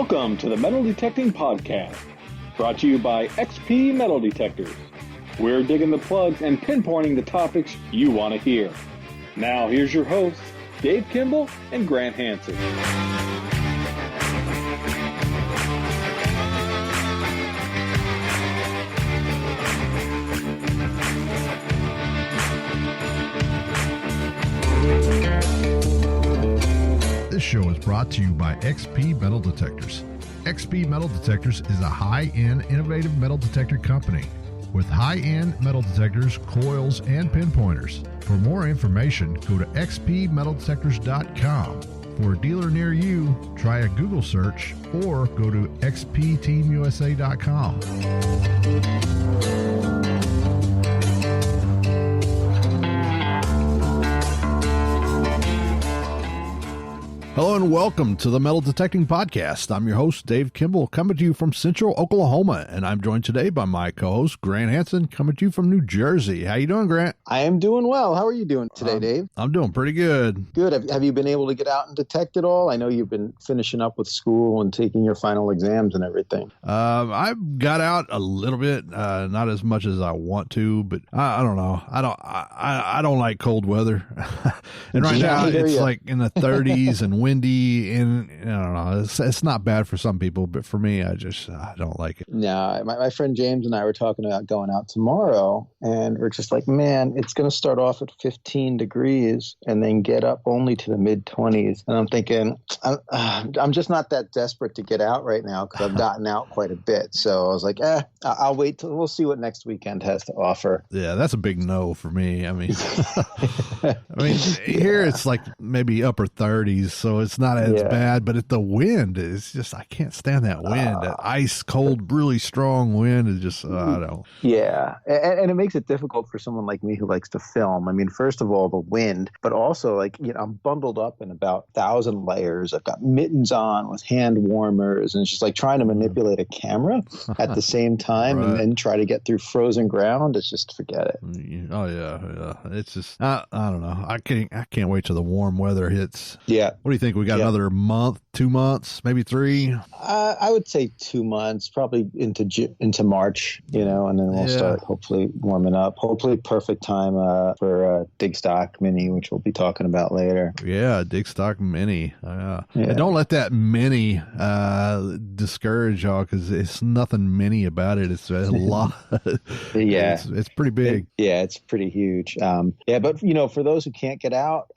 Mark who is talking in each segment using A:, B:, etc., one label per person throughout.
A: Welcome to the Metal Detecting Podcast, brought to you by XP Metal Detectors. We're digging the plugs and pinpointing the topics you want to hear. Now here's your hosts, Dave Kimball and Grant Hansen.
B: This show is brought to you by XP Metal Detectors. XP Metal Detectors is a high-end, innovative metal detector company with high-end metal detectors, coils, and pinpointers. For more information, go to xpmetaldetectors.com. For a dealer near you, try a Google search or go to xpteamusa.com. Hello and welcome to the Metal Detecting Podcast. I'm your host, Dave Kimball, coming to you from Central Oklahoma, and I'm joined today by my co-host, Grant Hansen, coming to you from New Jersey. How you doing, Grant?
C: I am doing well. How are you doing today, Dave?
B: I'm doing pretty good.
C: Good. Have you been able to get out and detect it all? I know you've been finishing up with school and taking your final exams and everything.
B: I got out a little bit, not as much as I want to, but I don't know. I don't like cold weather, and right now it's like in the 30s and windy, and I don't know. It's not bad for some people, but for me, I don't like it.
C: No, my friend James and I were talking about going out tomorrow, and we're just like, man, it's going to start off at 15 degrees and then get up only to the mid-20s. And I'm thinking, I'm just not that desperate to get out right now because I've gotten out quite a bit. So I was like, I'll wait till we'll see what next weekend has to offer.
B: Yeah, that's a big no for me. I mean, here it's like maybe upper 30s, so it's not as bad, but the wind is just, I can't stand that wind. That ice cold, really strong wind is just, I don't.
C: Yeah. And it makes it difficult for someone like me who likes to film. I mean, first of all, the wind, but also I'm bundled up in about 1,000 layers. I've got mittens on with hand warmers, and it's just like trying to manipulate a camera at the same time
B: right.
C: and then try to get through frozen ground. It's just, forget it.
B: Oh yeah. It's just, I don't know. I can't wait till the warm weather hits.
C: Yeah.
B: What do you think? We got another month, 2 months, maybe 3?
C: I would say 2 months, probably into March, and then we'll start hopefully warming up. Hopefully perfect time for Digstock Minie, which we'll be talking about later.
B: Yeah, Digstock Minie. And don't let that Minie discourage y'all, because it's nothing mini about it. It's a lot.
C: Yeah.
B: It's pretty big.
C: It's pretty huge. But for those who can't get out,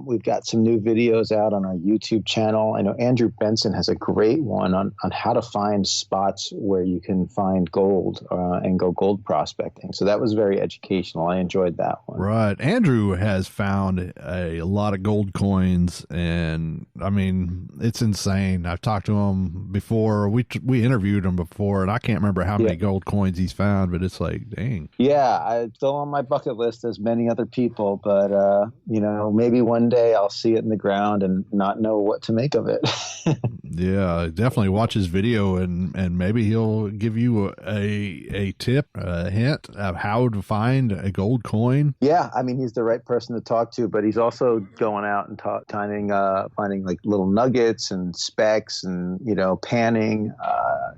C: we've got some new videos out on our YouTube channel. I know Andrew Benson has a great one on how to find spots where you can find gold and go gold prospecting. So that was very educational. I enjoyed that one.
B: Right. Andrew has found a lot of gold coins, and I mean, it's insane. I've talked to him before. We interviewed him before, and I can't remember how many gold coins he's found, but it's like, dang.
C: Yeah, it's still on my bucket list as many other people, but maybe one day I'll see it in the ground and not know what to make of it.
B: Yeah, definitely watch his video, and maybe he'll give you a tip, a hint of how to find a gold coin.
C: Yeah, I mean, he's the right person to talk to, but he's also going out and finding like little nuggets and specks and panning.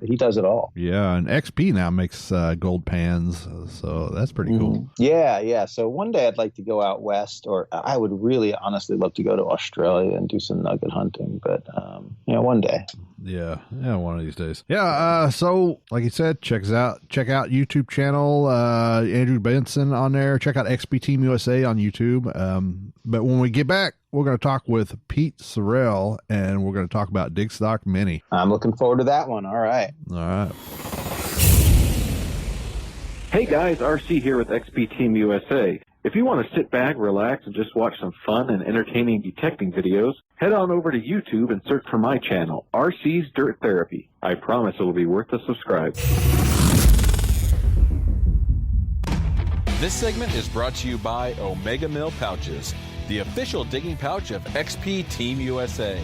C: He does it all.
B: Yeah, and XP now makes gold pans, so that's pretty cool.
C: Yeah. So one day I'd like to go out west, or I would really honestly love to go to Australia and do some nugget hunting, but one day.
B: Yeah, one of these days. Yeah, so like you said, check out YouTube channel, Andrew Benson on there. Check out XP Team USA on YouTube. But when we get back, we're going to talk with Pete Sorrell, and we're going to talk about Digstock Minie.
C: I'm looking forward to that one. All right.
A: Hey guys, RC here with XP Team USA. If you want to sit back, relax, and just watch some fun and entertaining detecting videos, head on over to YouTube and search for my channel, RC's Dirt Therapy. I promise it will be worth a subscribe.
D: This segment is brought to you by Omega Mill Pouches, the official digging pouch of XP Team USA.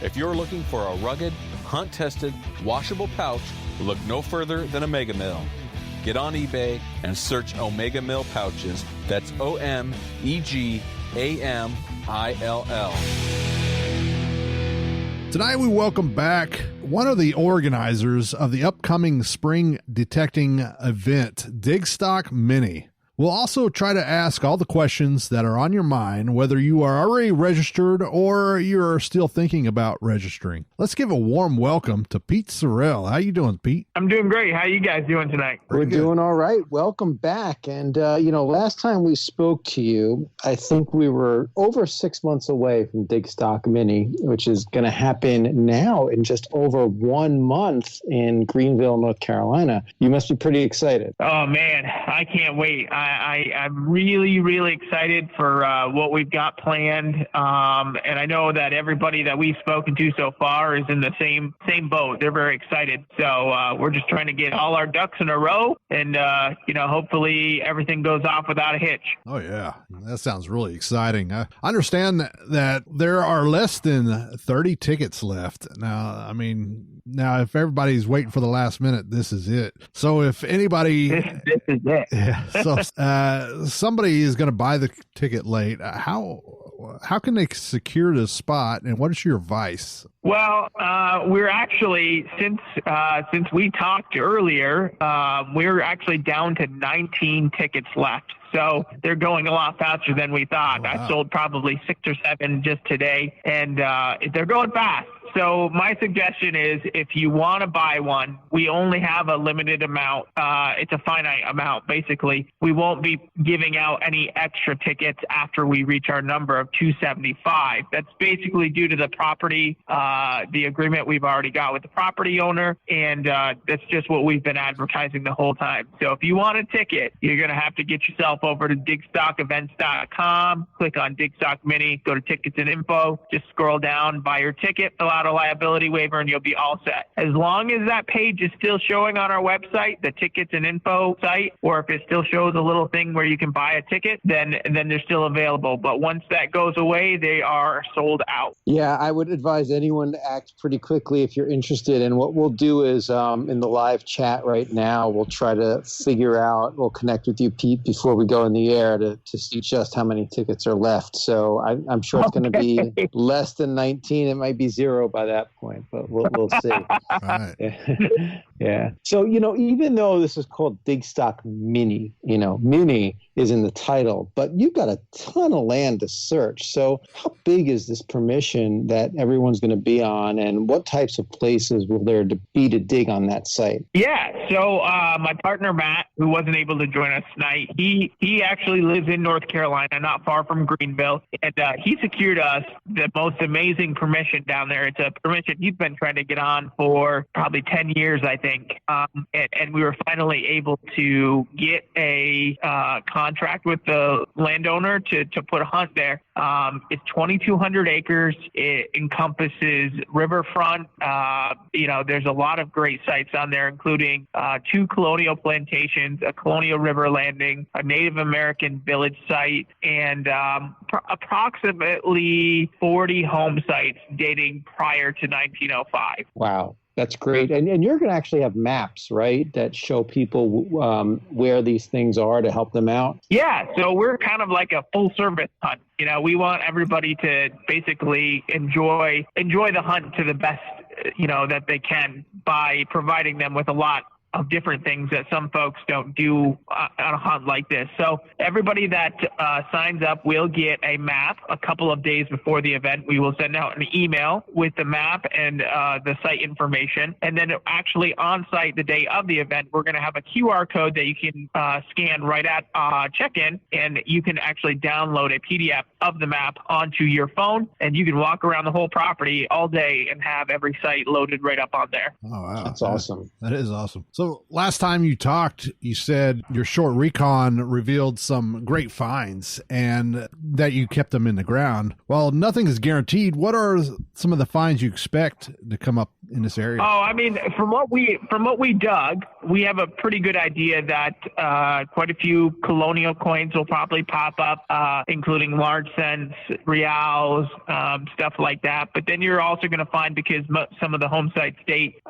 D: If you're looking for a rugged, hunt-tested, washable pouch, look no further than Omega Mill. Get on eBay and search Omega Mill Pouches. That's OMEGAMILL.
B: Tonight we welcome back one of the organizers of the upcoming spring detecting event, Digstock Minie. We'll also try to ask all the questions that are on your mind, whether you are already registered or you're still thinking about registering. Let's give a warm welcome to Pete Sorrell. How you doing, Pete?
E: I'm doing great. How you guys doing tonight?
C: We're doing all right. Welcome back. And, last time we spoke to you, I think we were over 6 months away from Digstock Minie, which is going to happen now in just over 1 month in Greenville, North Carolina. You must be pretty excited.
E: Oh, man, I can't wait. I'm really, really excited for what we've got planned. And I know that everybody that we've spoken to so far is in the same boat. They're very excited. So we're just trying to get all our ducks in a row and, hopefully everything goes off without a hitch.
B: Oh, yeah. That sounds really exciting. I understand that there are less than 30 tickets left. Now, if everybody's waiting for the last minute, this is it. So if anybody...
E: This is it.
B: Yeah, so somebody is going to buy the ticket late. How can they secure the spot, and what is your advice?
E: Well, we're actually, since we talked earlier, we're actually down to 19 tickets left. So they're going a lot faster than we thought. Oh, wow. I sold probably 6 or 7 just today, and they're going fast. So my suggestion is, if you want to buy one, we only have a limited amount. It's a finite amount, basically. We won't be giving out any extra tickets after we reach our number of 275. That's basically due to the property, the agreement we've already got with the property owner, and that's just what we've been advertising the whole time. So if you want a ticket, you're going to have to get yourself over to digstockevents.com, click on Digstock Minie, go to tickets and info, just scroll down, buy your ticket, fill out a liability waiver, and you'll be all set. As long as that page is still showing on our website, the tickets and info site, or if it still shows a little thing where you can buy a ticket, then they're still available. But once that goes away, they are sold out.
C: Yeah, I would advise anyone to act pretty quickly if you're interested. And what we'll do is in the live chat right now, we'll try to we'll connect with you, Pete, before we go in the air to see just how many tickets are left. So I'm sure it's going to be less than 19. It might be 0 by that point, but we'll see.
B: Right.
C: Yeah. So, even though this is called Digstock Minie, Minie is in the title, but you've got a ton of land to search. So how big is this permission that everyone's going to be on, and what types of places will there be to dig on that site?
E: Yeah. So my partner, Matt, who wasn't able to join us tonight, he actually lives in North Carolina, not far from Greenville, and he secured us the most amazing permission down there. It's a permission he's been trying to get on for probably 10 years, I think. And we were finally able to get a contract with the landowner to put a hunt there. It's 2,200 acres. It encompasses riverfront. There's a lot of great sites on there, including 2 colonial plantations, a colonial river landing, a Native American village site, and approximately 40 home sites dating prior to 1905.
C: Wow. That's great. And you're going to actually have maps, right, that show people where these things are to help them out? Yeah.
E: So we're kind of like a full service hunt. We want everybody to basically enjoy the hunt to the best, that they can by providing them with a lot of different things that some folks don't do on a hunt like this. So everybody that signs up will get a map a couple of days before the event. We will send out an email with the map and the site information. And then actually on site the day of the event, we're going to have a QR code that you can scan right at check-in, and you can actually download a PDF of the map onto your phone, and you can walk around the whole property all day and have every site loaded right up on there.
B: Oh, wow.
C: That's awesome.
B: That is awesome. So last time you talked, you said your short recon revealed some great finds and that you kept them in the ground. While nothing is guaranteed, what are some of the finds you expect to come up in this area?
E: Oh, from what we dug, we have a pretty good idea that quite a few colonial coins will probably pop up, including large cents, reals, stuff like that. But then you're also going to find, because some of the home sites date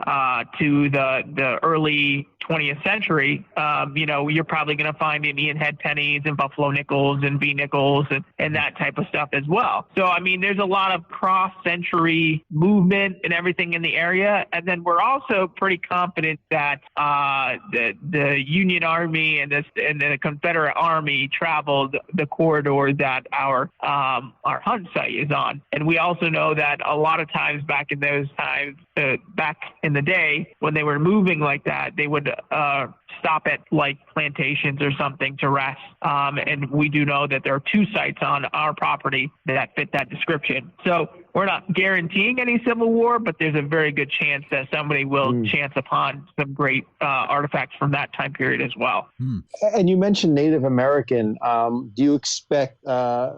E: to the early 20th century, you're probably going to find Indian head pennies and buffalo nickels and V nickels and that type of stuff as well. So, there's a lot of cross-century movement and everything in the area. area. And then we're also pretty confident that the Union Army and the Confederate Army traveled the corridor that our hunt site is on. And we also know that a lot of times back in those times, back in the day, when they were moving like that, they would stop at like plantations or something to rest. And we do know that there are 2 sites on our property that fit that description. So we're not guaranteeing any civil war, but there's a very good chance that somebody will chance upon some great artifacts from that time period as well.
C: And you mentioned Native American. Do you expect, I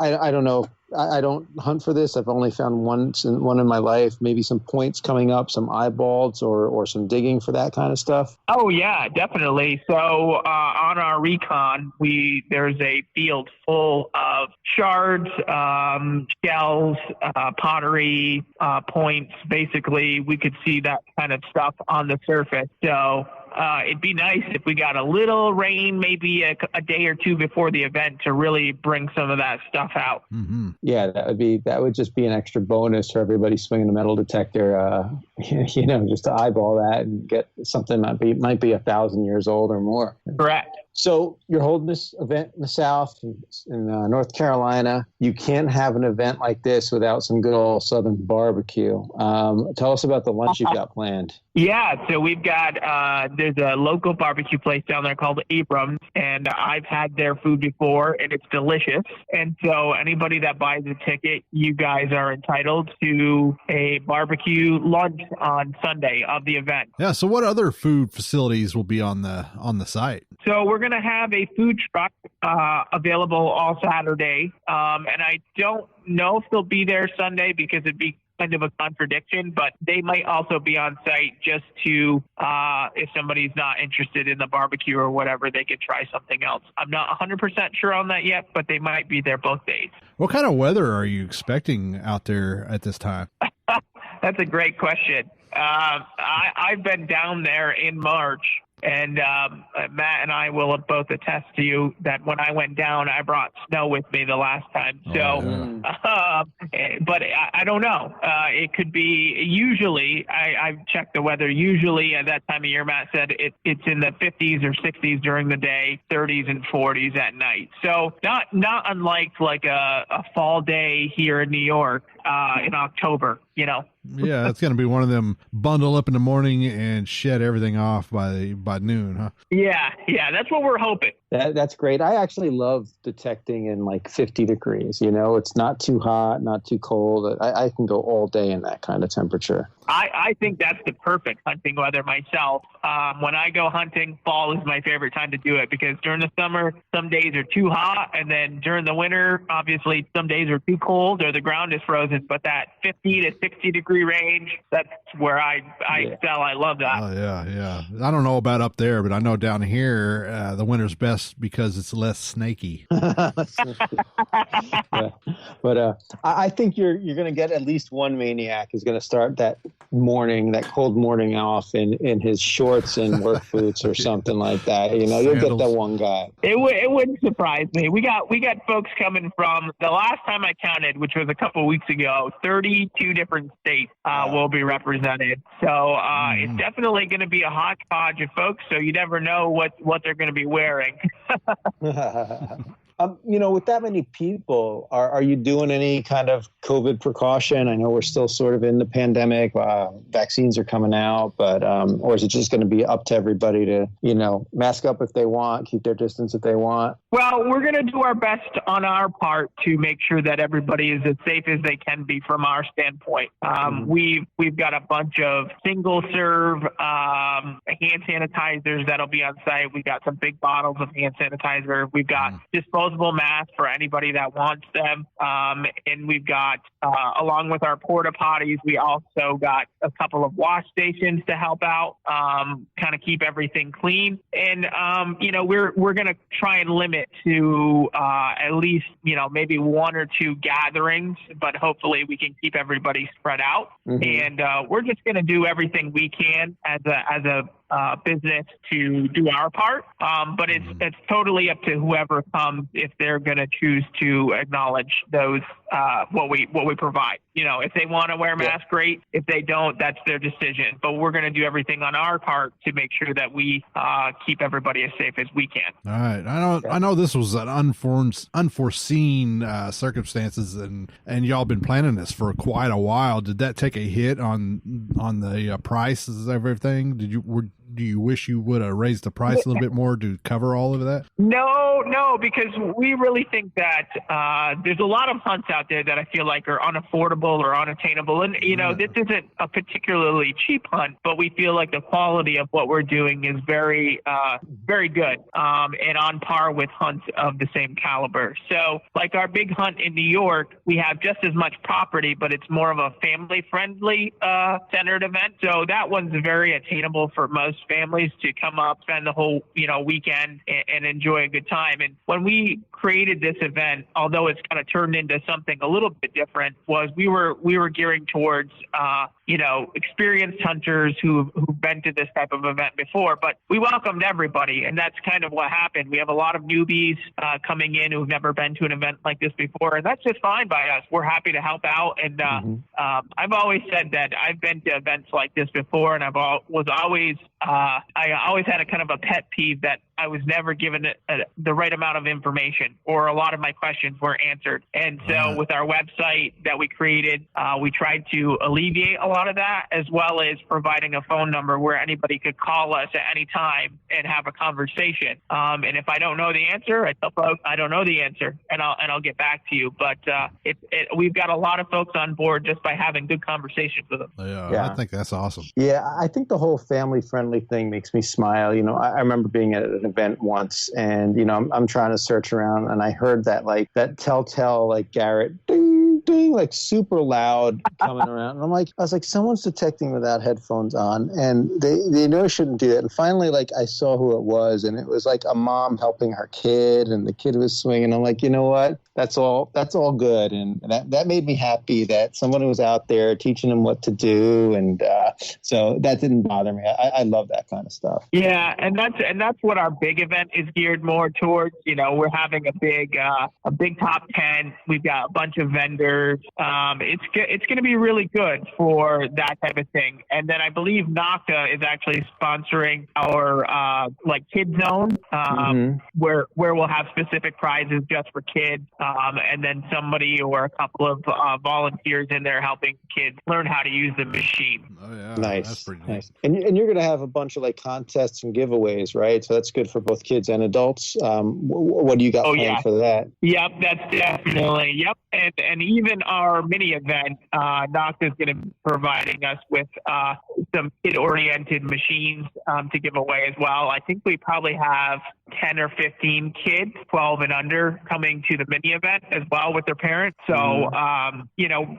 C: don't know, I don't hunt for this. I've only found one in my life, maybe some points coming up, some eyeballs or some digging for that kind of stuff?
E: Oh, yeah, definitely. So on our recon, there's a field full of shards, shells, pottery, points. Basically, we could see that kind of stuff on the surface. So it'd be nice if we got a little rain, maybe a day or 2 before the event, to really bring some of that stuff out.
C: Mm-hmm. Yeah, that would just be an extra bonus for everybody swinging a metal detector. Just to eyeball that and get something that might be 1,000 years old or more.
E: Correct.
C: So you're holding this event in the South, in North Carolina. You can't have an event like this without some good old Southern barbecue. Tell us about the lunch you've got planned.
E: Yeah, so we've got, there's a local barbecue place down there called Abrams, and I've had their food before, and it's delicious. And so anybody that buys a ticket, you guys are entitled to a barbecue lunch on Sunday of the event.
F: Yeah, so what other food facilities will be on the site?
E: So we're going to have a food truck available all Saturday, and I don't know if they'll be there Sunday because it'd be kind of a contradiction, but they might also be on site just to, if somebody's not interested in the barbecue or whatever, they could try something else. I'm not 100% sure on that yet, but they might be there both days.
F: What kind of weather are you expecting out there at this time?
E: That's a great question. I've been down there in March, and Matt and I will both attest to you that when I went down, I brought snow with me the last time. But I don't know. It could be, usually, I've checked the weather. Usually at that time of year, Matt said it's in the 50s or 60s during the day, 30s and 40s at night. So not unlike like a fall day here in New York in October,
F: Yeah, it's going to be one of them bundle up in the morning and shed everything off by noon, huh?
E: Yeah, that's what we're hoping.
C: That's great. I actually love detecting in like 50 degrees. It's not too hot, not too cold. I can go all day in that kind of temperature.
E: I think that's the perfect hunting weather myself. When I go hunting, fall is my favorite time to do it because during the summer, some days are too hot. And then during the winter, obviously, some days are too cold or the ground is frozen. But that 50 to 60 degree range, that's where I excel. I love that.
F: Oh, yeah. I don't know about up there, but I know down here, the winter's best because it's less snaky.
C: Yeah. But I think you're going to get at least one maniac who's going to start that cold morning off in his shorts and work boots or something like that. You'll get that one guy.
E: It wouldn't surprise me. We got folks coming from, the last time I counted, which was a couple weeks ago, 32 different states will be represented. So it's definitely going to be a hodgepodge of folks, so you never know what they're going to be wearing.
C: With that many people, are you doing any kind of COVID precaution? I know we're still sort of in the pandemic. Vaccines are coming out, but or is it just going to be up to everybody to, mask up if they want, keep their distance if they want?
E: Well, we're going to do our best on our part to make sure that everybody is as safe as they can be from our standpoint. We've got a bunch of single serve hand sanitizers that'll be on site. We've got some big bottles of hand sanitizer. We've got disposable masks for anybody that wants them. And we've got, along with our porta potties, we also got a couple of wash stations to help out, kind of keep everything clean. And, we're going to try and limit to at least, maybe 1 or 2 gatherings, but hopefully we can keep everybody spread out. And we're just going to do everything we can as a business to do our part. But it's totally up to whoever comes if they're going to choose to acknowledge those what we provide. If they want to wear a mask, great. If they don't, that's their decision. But we're going to do everything on our part to make sure that we keep everybody as safe as we can.
F: All right. I know this was an unforeseen circumstances, and y'all been planning this for quite a while. Did that take a hit on the prices of everything? Do you wish you would have raised the price a little bit more to cover all of that?
E: No, because we really think that there's a lot of hunts out there that I feel like are unaffordable or unattainable. And, this isn't a particularly cheap hunt, but we feel like the quality of what we're doing is very, very good and on par with hunts of the same caliber. So like our big hunt in New York, we have just as much property, but it's more of a family-friendly centered event. So that one's very attainable for most families to come up, spend the whole, weekend and enjoy a good time. And when we created this event, although it's kind of turned into something a little bit different, was we were gearing towards, experienced hunters who've been to this type of event before, but we welcomed everybody. And that's kind of what happened. We have a lot of newbies coming in who've never been to an event like this before. And that's just fine by us. We're happy to help out. And I've always said that I've been to events like this before, and I always had a kind of a pet peeve that I was never given the right amount of information, or a lot of my questions weren't answered. And so with our website that we created, we tried to alleviate a lot of that, as well as providing a phone number where anybody could call us at any time and have a conversation. And if I don't know the answer, I tell folks I don't know the answer, and I'll get back to you. But we've got a lot of folks on board just by having good conversations with them.
F: Yeah, I think that's awesome.
C: Yeah, I think the whole family-friendly thing makes me smile. I remember being at an event once, and I'm trying to search around, and I heard that telltale Garrett ding ding super loud coming around, and I was like, someone's detecting without headphones on, and they know I shouldn't do that. And finally, I saw who it was, and it was a mom helping her kid, and the kid was swinging. I'm like, you know what? That's all good, and that made me happy that someone was out there teaching them what to do, and so that didn't bother me. I love that kind of stuff.
E: Yeah, and that's what our big event is geared more towards. We're having a big top 10. We've got a bunch of vendors. It's going to be really good for that type of thing. And then I believe NACA is actually sponsoring our Kid Zone, where we'll have specific prizes just for kids. And then somebody or a couple of volunteers in there helping kids learn how to use the machine.
C: Oh yeah, nice. That's pretty nice. And you're going to have a bunch of contests and giveaways, right? So that's good for both kids and adults. What do you got planned for that?
E: Yep, that's definitely. Yep, and even our mini event, NOC is going to be providing us with some kid-oriented machines to give away as well. I think we probably have 10 or 15 kids, 12 and under, coming to the mini event as well with their parents. So,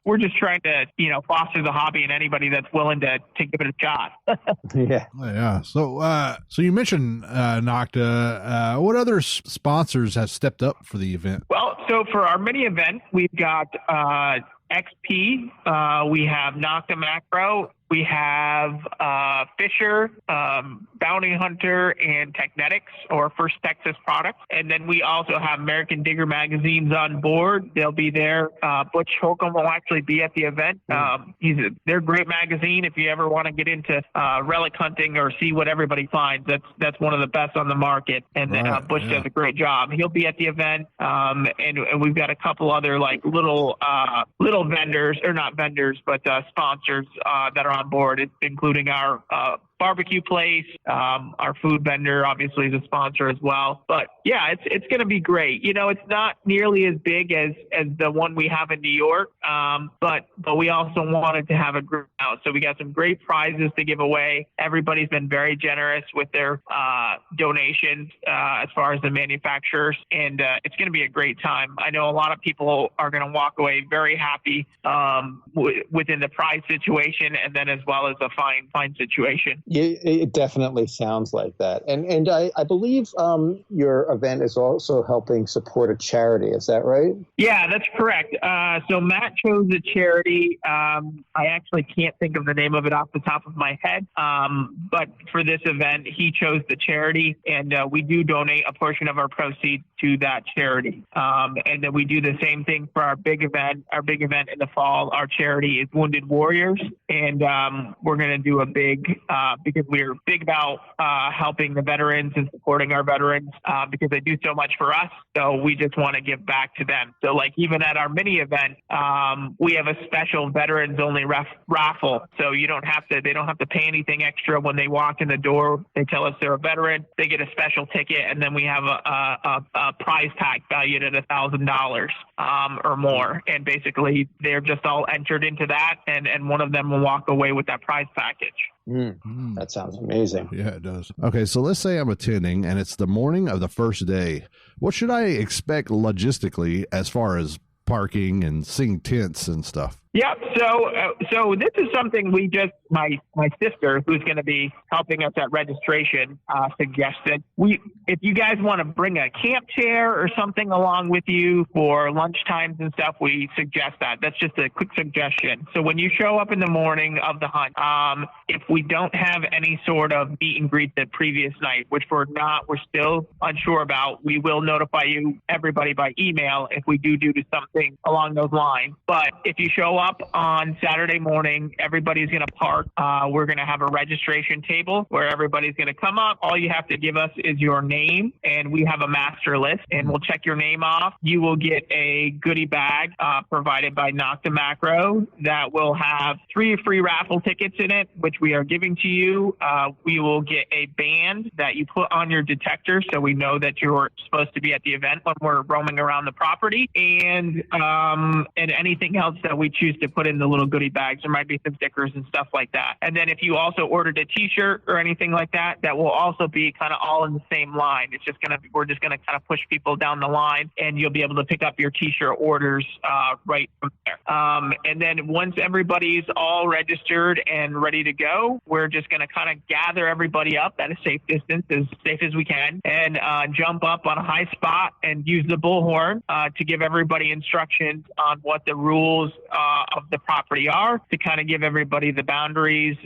E: we're just trying to, foster the hobby, and anybody that's willing to give it a shot.
C: Yeah.
F: Oh, yeah. So you mentioned Nocta. What other sponsors have stepped up for the event?
E: Well, so for our mini event, we've got XP, we have Nocta Macro, we have Fisher, Bounty Hunter, and Technetics, or First Texas Products. And then we also have American Digger magazines on board. They'll be there. Butch Holcomb will actually be at the event. They're a great magazine if you ever want to get into relic hunting or see what everybody finds. That's one of the best on the market. And Butch does a great job. He'll be at the event. And we've got a couple other little vendors, or not vendors, but sponsors that are on board, including our barbecue place. Our food vendor obviously is a sponsor as well. But yeah, it's going to be great. It's not nearly as big as the one we have in New York, but we also wanted to have a group out. So we got some great prizes to give away. Everybody's been very generous with their donations as far as the manufacturers, and it's going to be a great time. I know a lot of people are going to walk away very happy within the prize situation, and then as well as the fine situation.
C: It definitely sounds like that. And I believe your event is also helping support a charity. Is that right?
E: Yeah, that's correct. So Matt chose a charity. I actually can't think of the name of it off the top of my head. But for this event, he chose the charity, and we do donate a portion of our proceeds to that charity. And then we do the same thing for our big event. Our big event in the fall, our charity is Wounded Warriors. And we're going to do a big, because we're big about helping the veterans and supporting our veterans because they do so much for us. So we just want to give back to them. So like even at our mini event, we have a special veterans only raffle. So they don't have to pay anything extra when they walk in the door. They tell us they're a veteran. They get a special ticket, and then we have a prize pack valued at $1,000 or more. And basically they're just all entered into that, and one of them will walk away with that prize package.
C: That sounds amazing.
F: Yeah, it does. Okay, so let's say I'm attending and it's the morning of the first day. What should I expect logistically as far as parking and seeing tents and stuff?
E: Yep. So this is something we just, my sister, who's going to be helping us at registration, suggested. If you guys want to bring a camp chair or something along with you for lunch times and stuff, we suggest that. That's just a quick suggestion. So when you show up in the morning of the hunt, if we don't have any sort of meet and greet the previous night, which we're still unsure about, we will notify everybody by email if we do something along those lines. But if you show up on Saturday morning, everybody's going to park. We're going to have a registration table where everybody's going to come up. All you have to give us is your name, and we have a master list, and we'll check your name off. You will get a goodie bag provided by Knock the Macro that will have 3 free raffle tickets in it, which we are giving to you. We will get a band that you put on your detector so we know that you're supposed to be at the event when we're roaming around the property, and anything else that we choose to put in the little goodie bags. There might be some stickers and stuff like that. And then if you also ordered a t-shirt or anything like that, that will also be kind of all in the same line. We're just going to kind of push people down the line, and you'll be able to pick up your t-shirt orders right from there. And then once everybody's all registered and ready to go, we're just going to kind of gather everybody up at a safe distance, as safe as we can, and jump up on a high spot and use the bullhorn to give everybody instructions on what the rules of the property are, to kind of give everybody the boundaries,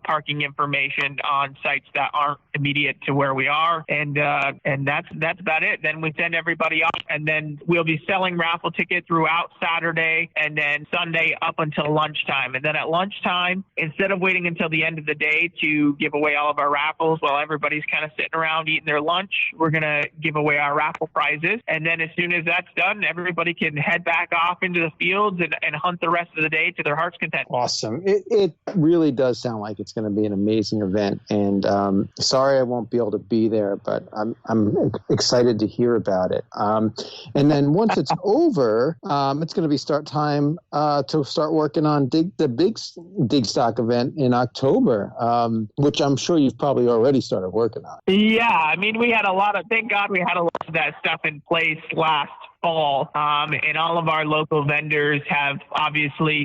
E: parking information on sites that aren't immediate to where we are, and that's about it. Then we send everybody off, and then we'll be selling raffle tickets throughout Saturday and then Sunday up until lunchtime. And then at lunchtime, instead of waiting until the end of the day to give away all of our raffles while everybody's kind of sitting around eating their lunch, we're going to give away our raffle prizes. And then as soon as that's done, everybody can head back off into the fields and hunt the rest of the day to their heart's content.
C: Awesome. It really does sound like it's going to be an amazing event. And sorry I won't be able to be there, but I'm excited to hear about it. And then once it's over, it's going to be start time to start working on the big Digstock event in October, which I'm sure you've probably already started working on.
E: Yeah, I mean, thank God we had a lot of that stuff in place last fall, and all of our local vendors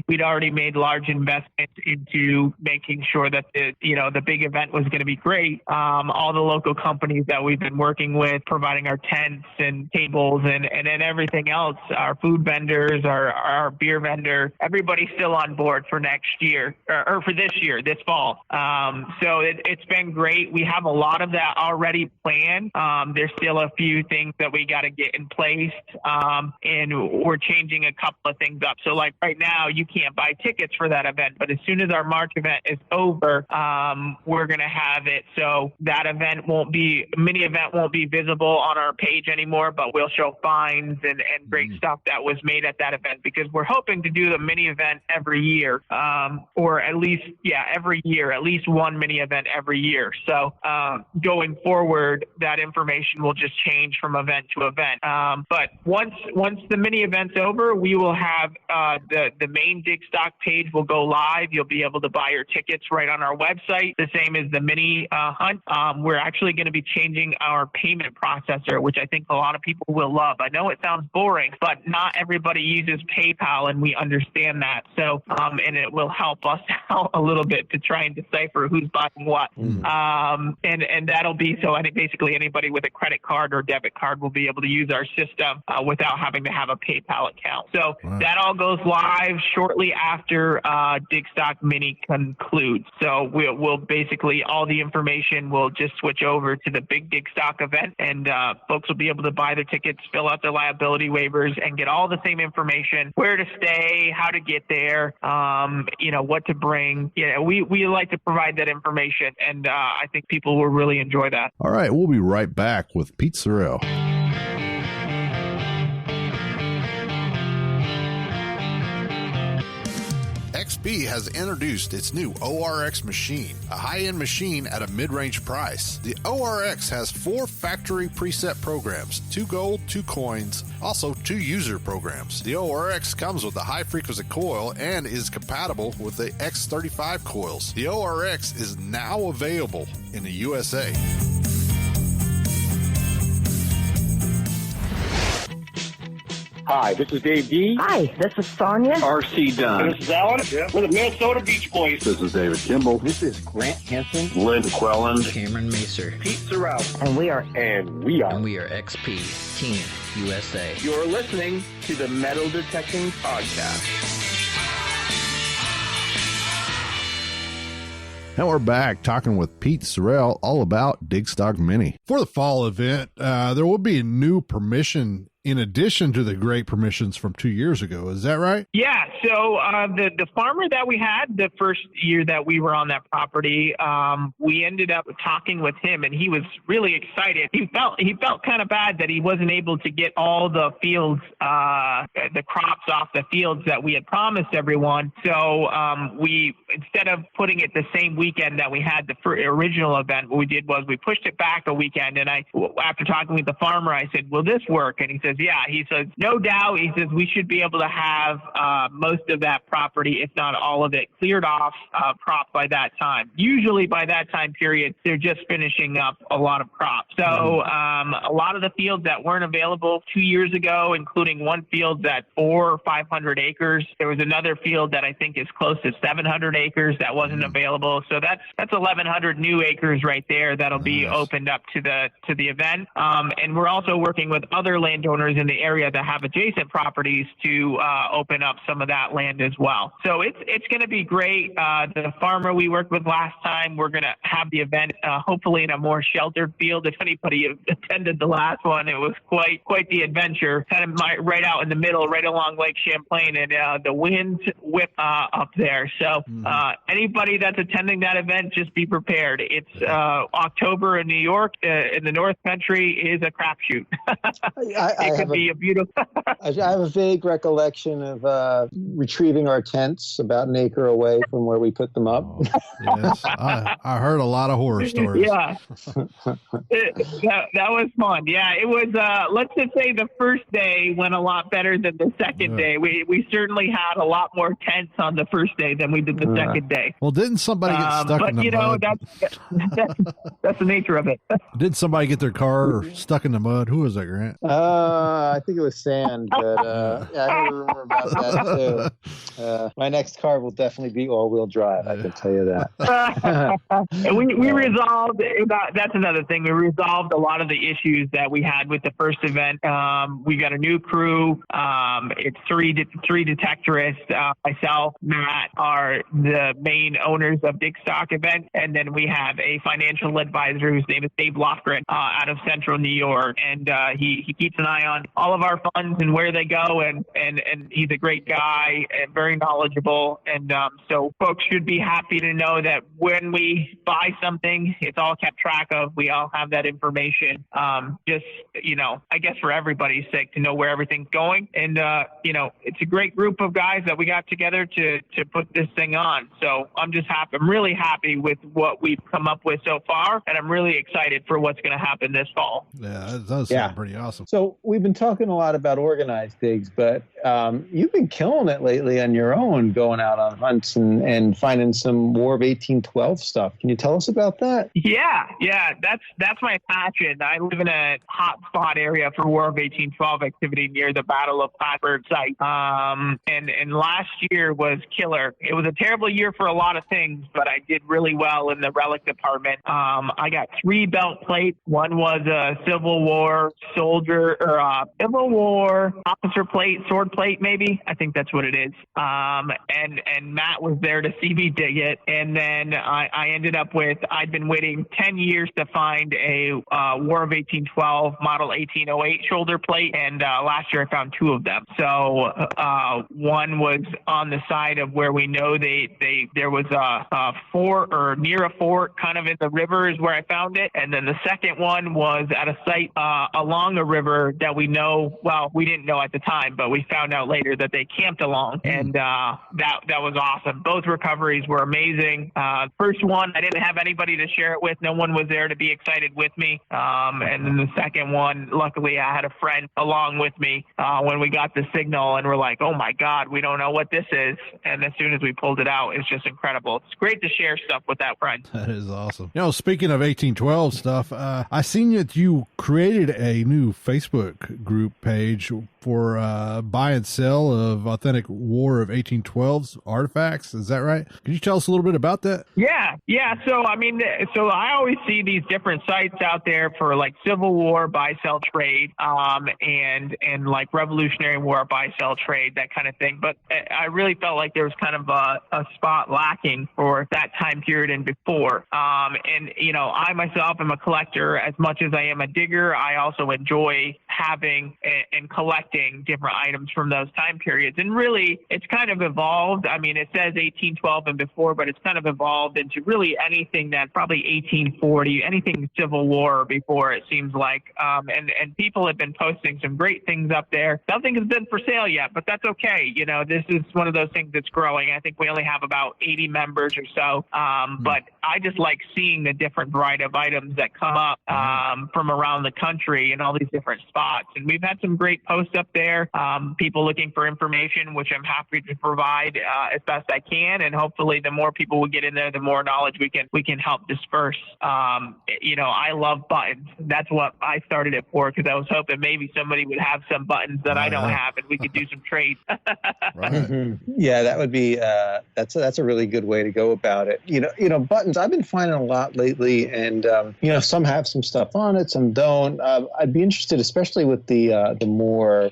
E: we'd already made large investments into making sure that the big event was going to be great. All the local companies that we've been working with, providing our tents and tables and then everything else, our food vendors, our beer vendor, everybody's still on board for next year or for this year, this fall. So it's been great. We have a lot of that already planned. There's still a few things that we got to get in place. And we're changing a couple of things up. So like right now, you can't buy tickets for that event, but as soon as our March event is over, we're going to have it. So that mini event won't be visible on our page anymore, but we'll show finds and great stuff that was made at that event, because we're hoping to do the mini event every year, or at least one mini event every year. So going forward, that information will just change from event to event. But once the mini event's over, we will have the main Digstock page will go live. You'll be able to buy your tickets right on our website, the same as the mini hunt. We're actually going to be changing our payment processor, which I think a lot of people will love. I know it sounds boring, but not everybody uses PayPal, and we understand that. So, and it will help us out a little bit to try and decipher who's buying what. And that'll be so basically anybody with a credit card or debit card will be able to use our system without having to have a PayPal account. So that all goes live shortly after Digstock Mini concludes. So we'll basically all the information will just switch over to the big Digstock event, and folks will be able to buy their tickets, fill out their liability waivers, and get all the same information: where to stay, how to get there, what to bring. We like to provide that information, and I think people will really enjoy that.
B: All right, we'll be right back with Pete Sorrell. XP has introduced its new ORX machine, a high-end machine at a mid-range price. The ORX has 4 factory preset programs, 2 gold, 2 coins, also 2 user programs. The ORX comes with a high-frequency coil and is compatible with the X35 coils. The ORX is now available in the USA.
G: Hi, this is Dave D.
H: Hi, this is Sonia.
A: R.C. Dunn.
G: This is Alan. Yeah. We're the Minnesota Beach Boys.
A: This is David Kimball.
C: This is Grant Hansen.
G: Lynn Quellen.
I: Cameron Macer.
G: Pete Sorrell.
H: And we are
I: XP Team USA.
G: You're listening to the Metal Detecting Podcast.
B: And we're back talking with Pete Sorrell all about Digstock Mini.
F: For the fall event, there will be a new permission in addition to the great permissions from 2 years ago. Is that right?
E: Yeah. So the farmer that we had the first year that we were on that property, we ended up talking with him, and he was really excited. He felt kind of bad that he wasn't able to get all the fields, the crops off the fields that we had promised everyone. So we, instead of putting it the same weekend that we had the original event, what we did was we pushed it back a weekend. And after talking with the farmer, I said, "Will this work?" And he says, "Yeah." He says, "No doubt." He says, "We should be able to have most of that property, if not all of it, cleared off crop by that time. Usually by that time period, they're just finishing up a lot of crops." So a lot of the fields that weren't available 2 years ago, including one field that's 400 or 500 acres. There was another field that I think is close to 700 acres that wasn't available. So that's 1,100 new acres right there that'll be opened up to the event. And we're also working with other landowners in the area that have adjacent properties to open up some of that land as well. So it's going to be great. The farmer we worked with last time, we're going to have the event hopefully in a more sheltered field. If anybody attended the last one, it was quite the adventure, kind of right out in the middle, right along Lake Champlain, and the winds whip up there. So anybody that's attending that event, just be prepared. It's October in New York, in the North Country, is a crapshoot. It could be a beautiful.
C: I have a vague recollection of retrieving our tents about an acre away from where we put them up.
F: Yes, I heard a lot of horror stories.
E: Yeah, that was fun. Yeah, it was. Let's just say the first day went a lot better than the second day. We certainly had a lot more tents on the first day than we did the second day.
F: Well, didn't somebody get stuck in the mud?
E: That's the nature of it.
F: Didn't somebody get their car stuck in the mud? Who was that, Grant?
C: I think it was sand, but yeah, I heard a rumor about that too. My next car will definitely be all-wheel drive. I can tell you that.
E: we resolved. That's another thing. We resolved a lot of the issues that we had with the first event. We got a new crew. It's three detectorists. Myself, Matt, are the main owners of Digstock event, and then we have a financial advisor whose name is Dave Lofgren out of Central New York, and he keeps an eye on all of our funds and where they go, and he's a great guy and very knowledgeable, and so folks should be happy to know that when we buy something, it's all kept track of. We all have that information. Just, I guess for everybody's sake, to know where everything's going, and it's a great group of guys that we got together to put this thing on. So I'm just happy. I'm really happy with what we've come up with so far, and I'm really excited for what's going to happen this fall.
F: Yeah, that does sound pretty awesome.
C: So we've been talking a lot about organized digs, but you've been killing it lately on your own, going out on hunts and finding some War of 1812 stuff. Can you tell us about that?
E: Yeah, that's my passion. I live in a hot spot area for War of 1812 activity near the Battle of Plattsburgh site. And last year was killer. It was a terrible year for a lot of things, but I did really well in the relic department. I got 3 belt plates. One was a Civil War soldier or Civil War officer plate, sword plate, maybe. I think that's what it is. And Matt was there to see me dig it. And then I ended up with, I'd been waiting 10 years to find a War of 1812 model 1808 shoulder plate. And last year I found 2 of them. So one was on the side of where we know there was a fort or near a fort kind of in the river is where I found it. And then the second one was at a site along a river that we know, well, we didn't know at the time, but we found out later that they camped along. And that was awesome. Both recoveries were amazing. First one, I didn't have anybody to share it with. No one was there to be excited with me. And then the second one, luckily I had a friend along with me when we got the signal, and we're like, oh my God, we don't know what this is. And as soon as we pulled it out, it's just incredible. It's great to share stuff with that friend.
F: That is awesome. You know, speaking of 1812 stuff, I seen that you created a new Facebook group page for buy and sell of authentic War of 1812's artifacts. Is that right? Can you tell us a little bit about that?
E: Yeah. So, so I always see these different sites out there for like Civil War buy, sell, trade, and like Revolutionary War buy, sell, trade, that kind of thing. But I really felt like there was kind of a spot lacking for that time period and before. And, you know, I myself am a collector as much as I am a digger. I also enjoy having and collecting different items from those time periods. And really, it's kind of evolved. I mean, it says 1812 and before, but it's kind of evolved into really anything that probably 1840, anything Civil War or before, it seems like. And people have been posting some great things up there. Nothing has been for sale yet, but that's okay. You know, this is one of those things that's growing. I think we only have about 80 members or so. But I just like seeing the different variety of items that come up from around the country and all these different spots. And we've had some great posts up there, people looking for information, which I'm happy to provide as best I can. And hopefully the more people we get in there, the more knowledge we can help disperse. You know, I love buttons. That's what I started it for, because I was hoping maybe somebody would have some buttons that I don't have, and we could do some trades.
C: Right. Yeah, that would be that's a really good way to go about it. You know, buttons I've been finding a lot lately, and you know, some have some stuff on it, some don't. I'd be interested, especially with the more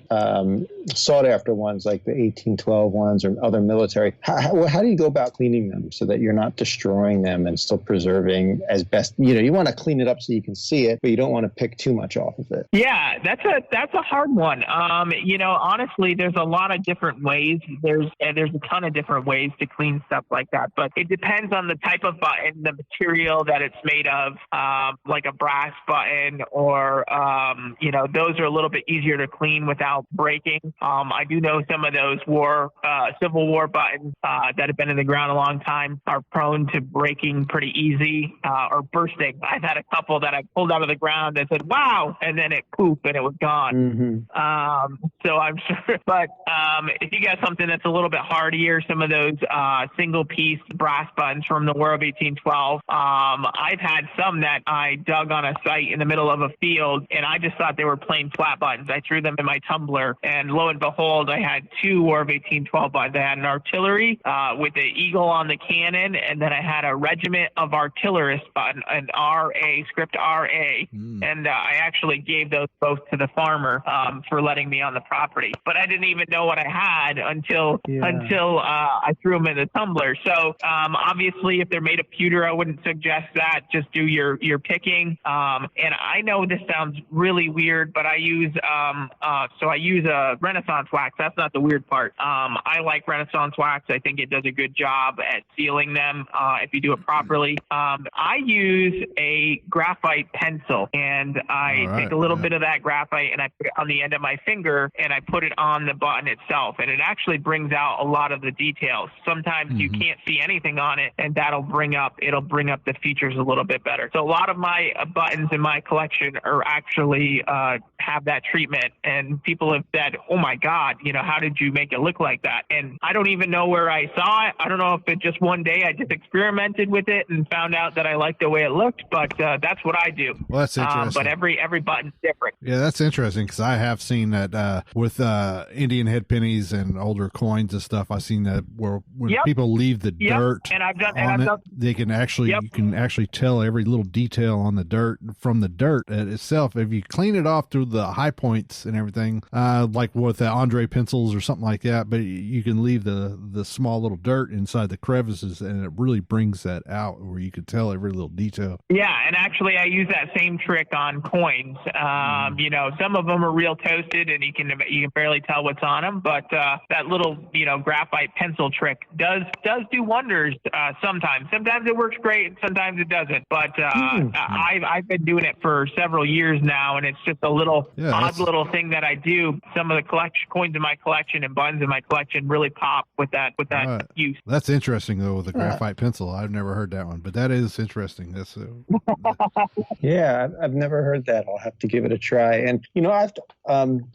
C: sought after ones like the 1812 ones or other military. How do you go about cleaning them so that you're not destroying them and still preserving as best? You know, you want to clean it up so you can see it, but you don't want to pick too much off of it.
E: Yeah, that's a hard one. You know, honestly, there's a lot of different ways. There's a ton of different ways to clean stuff like that, but it depends on the type of button, the material that it's made of, like a brass button or, you know, those are a little bit easier to clean without breaking. I do know some of those Civil War buttons that have been in the ground a long time are prone to breaking pretty easy or bursting. I've had a couple that I pulled out of the ground and said, wow, and then it pooped and it was gone. So I'm sure, but if you got something that's a little bit hardier, some of those single piece brass buttons from the War of 1812, I've had some that I dug on a site in the middle of a field, and I just thought they were plain flat buttons. I threw them in my tumbler, and lo and behold, I had 2 War of 1812 buttons. I had an artillery with the eagle on the cannon, and then I had a regiment of artillerists button, an RA, script RA, and I actually gave those both to the farmer for letting me on the property. But I didn't even know what I had until I threw them in the tumbler. So obviously, if they're made of pewter, I wouldn't suggest that. Just do your picking. And I know this sounds really weird, but I use a Renaissance wax. That's not the weird part. I like Renaissance wax. I think it does a good job at sealing them if you do it properly. I use a graphite pencil, and I take a little bit of that graphite and I put it on the end of my finger, and I put it on the button itself, and it actually brings out a lot of the details. Sometimes you can't see anything on it, and it'll bring up the features a little bit better. So a lot of my buttons in my collection are actually have that treatment, and people have said, oh my God, how did you make it look like that? And I don't even know where I saw it. I don't know if it just one day I just experimented with it and found out that I liked the way it looked, but that's what I do.
F: Well, that's interesting.
E: But every button's different.
F: Yeah, that's interesting, because I have seen that with Indian head pennies and older coins and stuff. I've seen that where when people leave the dirt
E: and I've done
F: they can actually you can actually tell every little detail on the dirt from the dirt itself. If you clean it off through the high points and everything, like with the Andre pencils or something like that, but you can leave the small little dirt inside the crevices, and it really brings that out where you can tell every little detail.
E: Yeah, and actually I use that same trick on coins. Some of them are real toasted and you can barely tell what's on them, but that little graphite pencil trick does do wonders sometimes. Sometimes it works great and sometimes it doesn't, but I've been doing it for several years now, and it's just a little odd little thing that I do. Some of the coins in my collection and buttons in my collection really pop with that use.
F: That's interesting though, with the graphite pencil. I've never heard that one, but that is interesting. That's
C: yeah, I've never heard that. I'll have to give it a try. And I've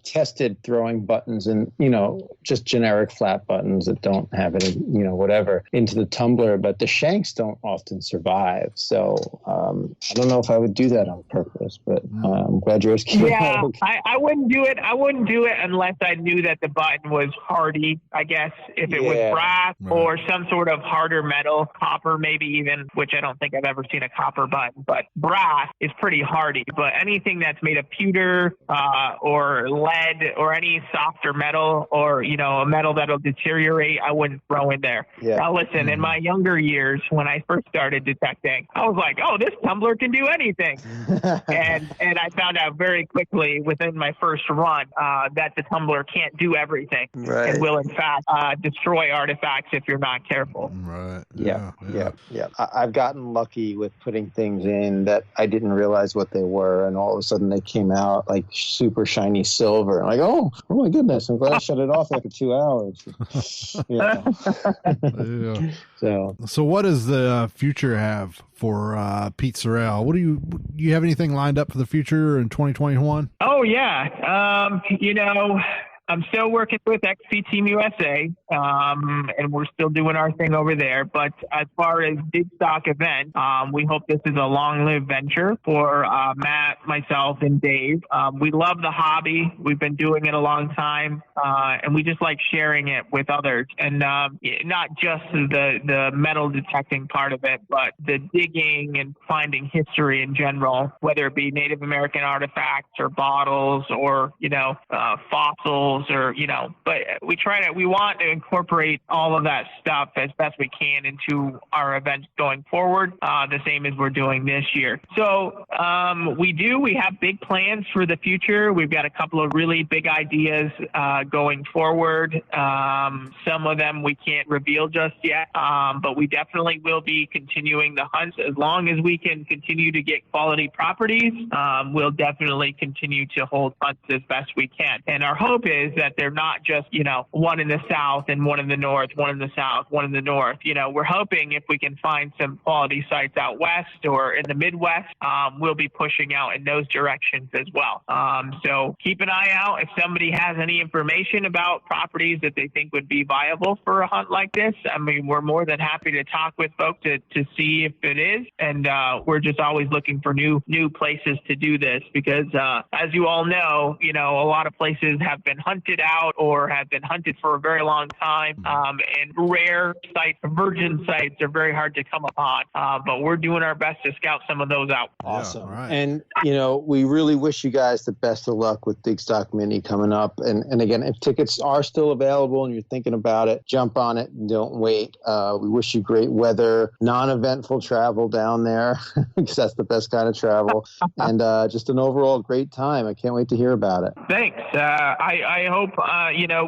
C: tested throwing buttons and just generic flat buttons that don't have any whatever into the tumbler, but the shanks don't often survive. So I don't know if I would do that on purpose, but I'm glad yours came out okay.
E: I wouldn't do it. I wouldn't do it unless I knew that the button was hardy. I guess if it was brass or some sort of harder metal, copper maybe even, which I don't think I've ever seen a copper button, but brass is pretty hardy. But anything that's made of pewter or lead or any softer metal or a metal that'll deteriorate, I wouldn't throw in there. Now listen, in my younger years when I first started detecting, I was like, oh, this tumbler can do anything. and I found out very quickly within my first run that the tumbler can't do everything and will in fact destroy artifacts if you're not careful.
F: Right.
C: Yeah. I've gotten lucky with putting things in that I didn't realize what they were, and all of a sudden they came out like super shiny silver. I'm like, oh my goodness, I'm glad I shut it off after 2 hours.
F: So what does the future have for Pete Sorrell? What do you have anything lined up for the future in 2021?
E: Oh yeah. I'm still working with XP Team USA, and we're still doing our thing over there. But as far as Digstock event, we hope this is a long-lived venture for Matt, myself, and Dave. We love the hobby. We've been doing it a long time, and we just like sharing it with others. And not just the metal detecting part of it, but the digging and finding history in general, whether it be Native American artifacts or bottles or, fossils or, but we want to incorporate all of that stuff as best we can into our events going forward, the same as we're doing this year. So we have big plans for the future. We've got a couple of really big ideas going forward. Some of them we can't reveal just yet, but we definitely will be continuing the hunts. As long as we can continue to get quality properties, we'll definitely continue to hold hunts as best we can. And our hope is that they're not just, one in the south and one in the north, one in the south, one in the north. We're hoping if we can find some quality sites out west or in the Midwest, we'll be pushing out in those directions as well. So keep an eye out. If somebody has any information about properties that they think would be viable for a hunt like this, I mean, we're more than happy to talk with folks to see if it is. And we're just always looking for new places to do this because, as you all know, a lot of places have been hunted out or have been hunted for a very long time. And rare sites, virgin sites are very hard to come upon. But we're doing our best to scout some of those out.
C: Awesome. Right. And, we really wish you guys the best of luck with Digstock Minie coming up. And again, if tickets are still available and you're thinking about it, jump on it and don't wait. We wish you great weather, non-eventful travel down there because that's the best kind of travel. And just an overall great time. I can't wait to hear about it.
E: Thanks. I hope,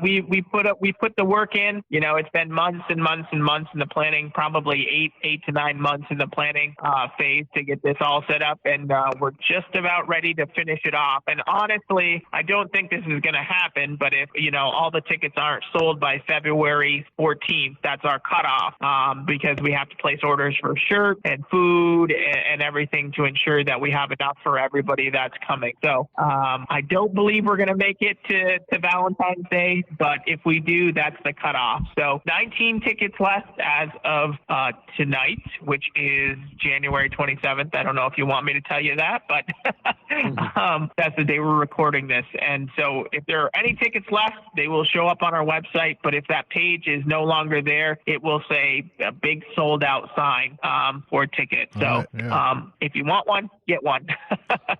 E: we put the work in. It's been months and months and months in the planning, probably 8 to 9 months in the planning phase to get this all set up, and we're just about ready to finish it off. And honestly, I don't think this is going to happen, but if all the tickets aren't sold by February 14th, that's our cutoff, because we have to place orders for shirt and food and everything to ensure that we have enough for everybody that's coming. So I don't believe we're going to make it to Valentine's Day, but if we do, that's the cutoff. So 19 tickets left as of tonight, which is January 27th. I don't know if you want me to tell you that, but that's the day we're recording this. And so if there are any tickets left, they will show up on our website. But if that page is no longer there, it will say a big sold out sign for tickets. So if you want one, get one.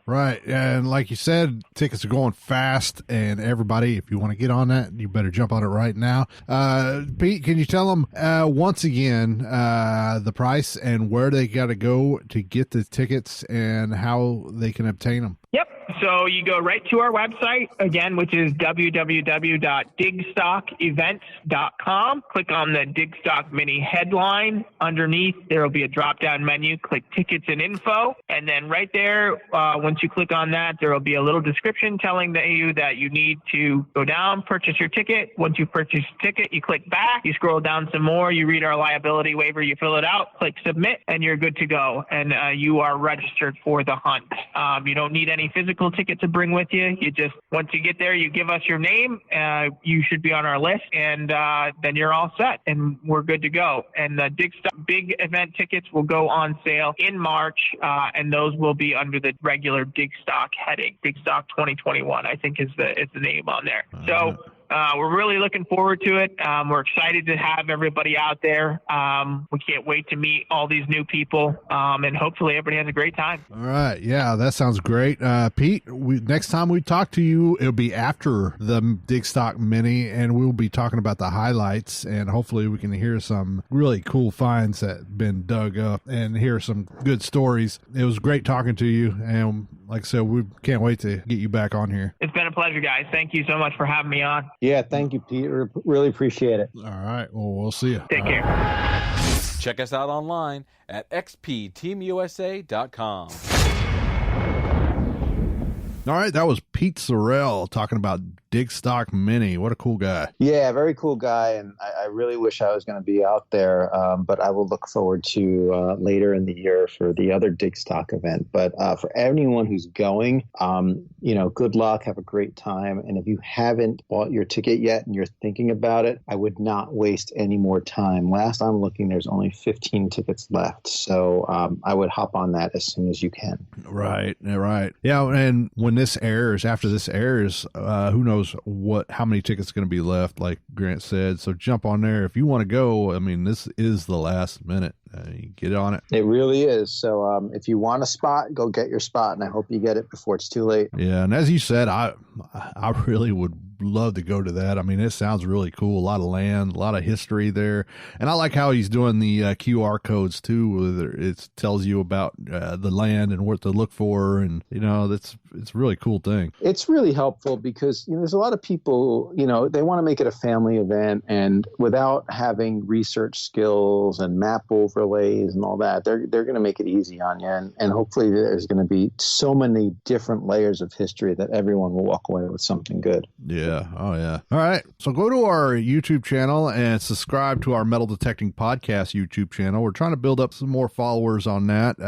F: Right. And like you said, tickets are going fast, and everybody, if you want to get on that, you better jump on it right now. Pete, can you tell them once again the price and where they got to go to get the tickets and how they can obtain them?
E: Yep. So you go right to our website, again, which is www.digstockevents.com. Click on the Digstock Mini headline. Underneath, there will be a drop-down menu. Click Tickets and Info. And then right there, once you click on that, there will be a little description telling you that you need to go down, purchase your ticket. Once you purchase your ticket, you click back. You scroll down some more. You read our liability waiver. You fill it out. Click Submit, and you're good to go. And you are registered for the hunt. You don't need any physical ticket to bring with you. You just, once you get there, you give us your name. You should be on our list, and then you're all set, and we're good to go. And the Digstock big event tickets will go on sale in March, and those will be under the regular Digstock heading. Digstock 2021, I think, is the name on there. So we're really looking forward to it. We're excited to have everybody out there. We can't wait to meet all these new people, and hopefully everybody has a great time.
F: All right. Yeah, that sounds great. Pete, next time we talk to you, it'll be after the Digstock Mini, and we'll be talking about the highlights, and hopefully we can hear some really cool finds that have been dug up and hear some good stories. It was great talking to you, and like I said, we can't wait to get you back on here.
E: It's been a pleasure, guys. Thank you so much for having me on.
C: Yeah, thank you, Pete. Really appreciate it.
F: All right. Well, we'll see you.
E: Take care.
D: Check us out online at xpteamusa.com.
F: All right, that was Pete Sorrell talking about Digstock Mini. What a cool guy.
C: Yeah, very cool guy, and I really wish I was going to be out there, but I will look forward to later in the year for the other Digstock event. But for anyone who's going, good luck, have a great time, and if you haven't bought your ticket yet and you're thinking about it, I would not waste any more time. Last I'm looking, there's only 15 tickets left, so I would hop on that as soon as you can.
F: Right. Yeah, and when this airs, after this airs, who knows how many tickets are going to be left, like Grant said. So jump on there if you want to go. I mean, this is the last minute. You get on it.
C: It really is. So if you want a spot, go get your spot, and I hope you get it before it's too late.
F: Yeah, and as you said, I really would love to go to that. I mean, it sounds really cool. A lot of land, a lot of history there, and I like how he's doing the QR codes too. It tells you about the land and what to look for, and it's a really cool thing.
C: It's really helpful because there's a lot of people they want to make it a family event, and without having research skills and map overlays and all that, they're going to make it easy on you, and hopefully there's going to be so many different layers of history that everyone will walk away with something good.
F: Yeah. Oh, yeah. All right. So go to our YouTube channel and subscribe to our Metal Detecting Podcast YouTube channel. We're trying to build up some more followers on that.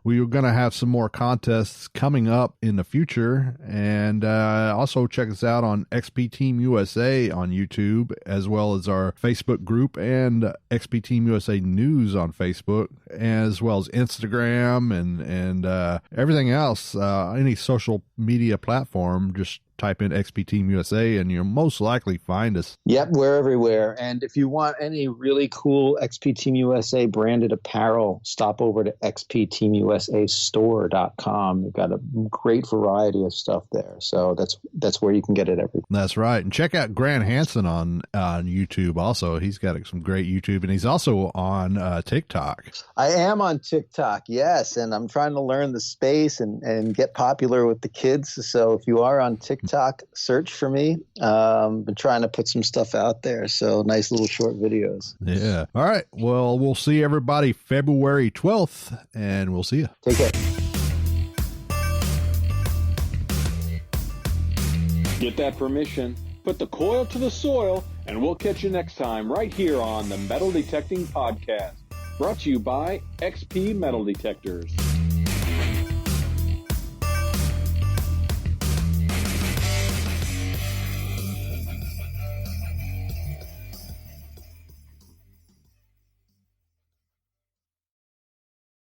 F: We're going to have some more contests coming up in the future. And also check us out on XP Team USA on YouTube, as well as our Facebook group and XP Team USA News on Facebook, as well as Instagram and everything else. Any social media platform, just type in XP Team USA and you'll most likely find us.
C: Yep, we're everywhere. And if you want any really cool XP Team USA branded apparel, stop over to xpteamusastore.com. We've got a great variety of stuff there. So that's where you can get it everywhere.
F: That's right. And check out Grant Hansen on YouTube also. He's got some great YouTube, and he's also on TikTok.
C: I am on TikTok, yes. And I'm trying to learn the space and get popular with the kids. So if you are on TikTok, TikTok, search for me. Been trying to put some stuff out there, so nice little short videos.
F: Yeah. All right. Well, we'll see everybody February 12th, and we'll see you.
C: Take care.
D: Get that permission, put the coil to the soil, and we'll catch you next time right here on the Metal Detecting Podcast. Brought to you by XP Metal Detectors.